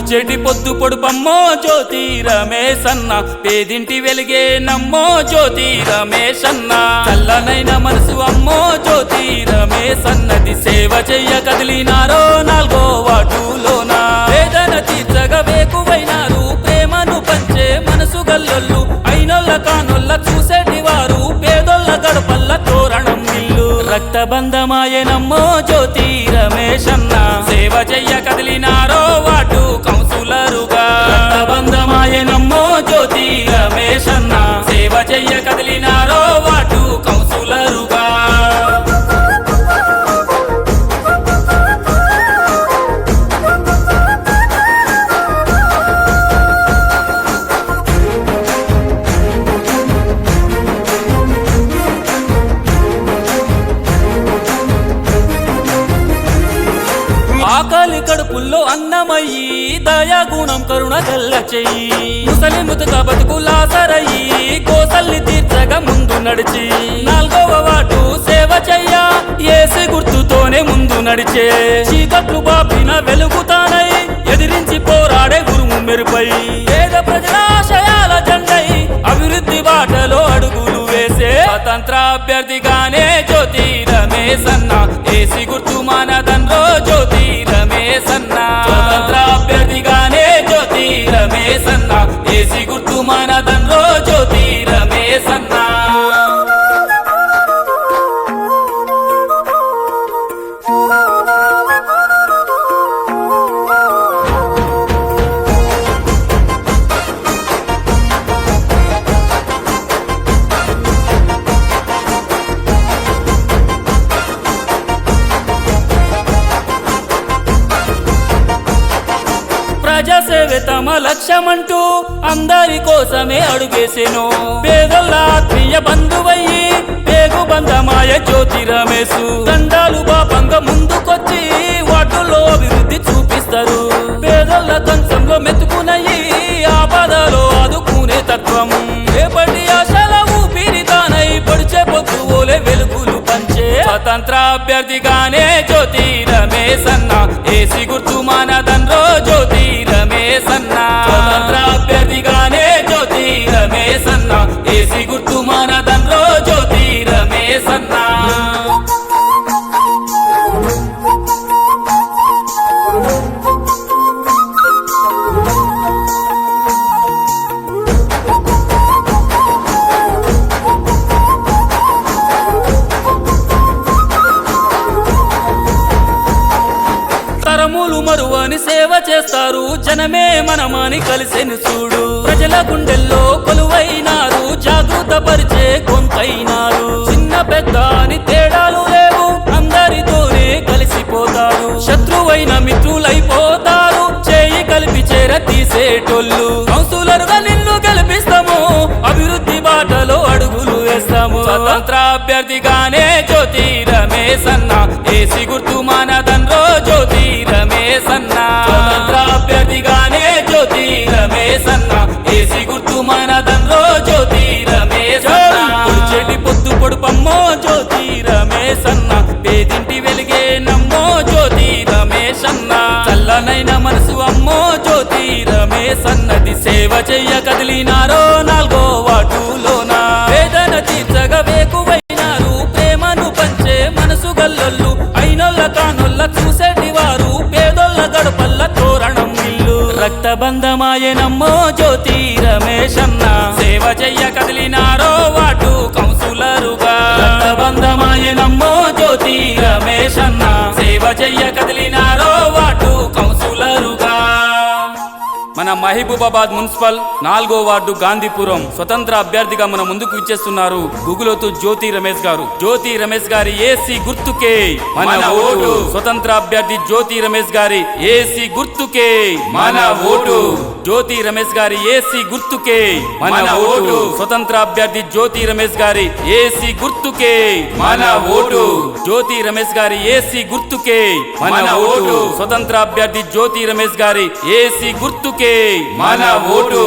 పొడిచేటి పొద్దు పొడుపమ్మో జ్యోతి రమేశన్న, పేదింటి వెలిగే నమ్మో జ్యోతి రమేశన్న. చల్లనైన మనసు అమ్మో జ్యోతి రమేశన్నది, సేవ చెయ్య కదిలినారో 4వ వార్డులోన. వేదన తీర్చగా వేకువైనారు, ప్రేమను పంచే మనసు గల్లొల్లు, అయినొల్ల కానొల్ల చూసేటి వారు, పేదొల్ల గడపల్ల తోరణం ఇల్లు. రక్తబంధమాయనమ్మో జ్యోతి రమేశన్న, సేవ చెయ్య కదిలినారో వార్డు కౌన్సిలరుగా. రక్తబంధమాయనమ్మో జ్యోతి రమేశన్న, సేవ చెయ్య కదిలినారో వార్డు కౌన్సిలరుగా. ఆకలి కడుపుల్లో అన్నమయ్యి, దయాగుణం కరుణ గల్ల చెయ్యి, ముసలి ముతుక బతుకులాసరయ్యి, కోసల్ని తీర్చగా ముందు నడిచి. 4వ వార్డు సేవ చెయ్య ఏసి గుర్తుతోనే ముందు నడిచే. చీకట్లు బాపిన వెలుగుతానై, ఎదిరించి పోరాడే గురుము మెరుపై, పేద ప్రజల ఆశయాల జెండై, అభివృద్ధి బాటలో అడుగులు వేసే స్వతంత్ర అభ్యర్థిగానే జ్యోతి రమేశన్న, ఏసి గుర్తు మానదండ్రో జ్యోతి రమేశన్న. స్వతంత్ర అభ్యర్థిగానే జ్యోతి రమేశన్న, ఏసి గుర్తు మానదండ్రో జ్యోతి రమేశన్న. ప్రజాసేవే తమ లక్ష్యమంటూ అందరి కోసమే అడుగేసెను. పేదొల్ల ఆత్మీయ బంధువయ్యి, పేగు బంధమాయ జ్యోతి రమేశు. దండాలు బాపంగా ముందుకొచ్చి వార్డులో అభివృద్ధి చూపిస్తారు. పేదొల్ల కంచంలో మెతుకునయ్యి, ఆపదలో ఆదుకునే తత్వం. రేపటి ఆశల ఊపిరితానై, పొడిచే పొద్దు ఓలే వెలుగులు పంచే స్వతంత్ర అభ్యర్థిగానే జ్యోతి రమేశన్న, ఏసి గుర్తు మానదండ్రో జ్యోతి రమేశన్న. స్వతంత్ర అభ్యర్థిగానే జ్యోతి రమేశన్న, ఏసి గుర్తు మానదండ్రో జ్యోతి రమేశన్న. తరములు మరువని సేవ చేస్తారు, జనమే మనమని కలిసెను చూడు. ప్రజల గుండెల్లో కొలువైనారు, జాగృత పరిచే కొంతైనారు. చిన్న పెద్ద అని తేడాలు లేవు, అందరితోనే కలిసిపోతారు. శత్రువైన మిత్రులైపోతారు, చేయి కలిపి చేర తీసేటోళ్ళు. కౌన్సిలరుగా నిన్ను గెలిపిస్తాము, అభివృద్ధి బాటలో అడుగులు వేస్తాము. స్వతంత్ర అభ్యర్థిగానే జ్యోతి రమేశన్న, ఏసి గుర్తు మానదండ్రో జ్యోతి రమేశన్న. స్వతంత్ర అభ్యర్థిగానే జ్యోతి రమేశన్న, ఏసి గుర్తు మానదండ్రో జ్యోతి రమేశన్న. పొడిచేటి పొద్దు పొడుపమ్మో జ్యోతి రమేశన్న, పేదింటి వెలిగే నమ్మో జ్యోతి రమేశన్న. చల్లనైన మనసు అమ్మో జ్యోతి రమేశన్నది, సేవ చెయ్య కదిలినారో 4వ వార్డులోన. వేదన తీర్చగా వేకువైనారు, ప్రేమను పంచే మనసు గల్లొల్లు, అయినొల్ల కానొల్ల చూసేటి వారు, పేదొల్ల గడపల్ల తోరణం ఇల్లు. రక్తబంధమాయనమ్మో జ్యోతి రమేశన్న, సేవ చెయ్య కదిలినారో వార్డు కౌన్సిలరుగా. రక్తబంధమాయనమ్మో జ్యోతి రమేశన్న, సేవ చెయ్య కదిలినారో వార్డు కౌన్సిలరుగా. మన మహబూబాబాద్ మున్సిపల్ 4వ వార్డు గాంధీపురం స్వతంత్ర అభ్యర్థిగా మన ముందుకు విచ్చేస్తున్నారు గుగులోతు జ్యోతి రమేష్ గారు. జ్యోతి రమేష్ గారి ఏసీ గుర్తుకే మన ఓటు. స్వతంత్ర అభ్యర్థి జ్యోతి రమేష్ గారి ఏసీ గుర్తుకే మన ఓటు. జ్యోతి రమేష్ గారి ఏసీ గుర్తుకే మన ఓటు. స్వతంత్ర అభ్యర్థి జ్యోతి రమేష్ గారి ఏసీ గుర్తుకే మన ఓటు. జ్యోతి రమేష్ గారి ఏసీ గుర్తుకే మన ఓటు. స్వతంత్ర అభ్యర్థి జ్యోతి రమేష్ గారి ఏసీ గుర్తుకే మన ఓటు.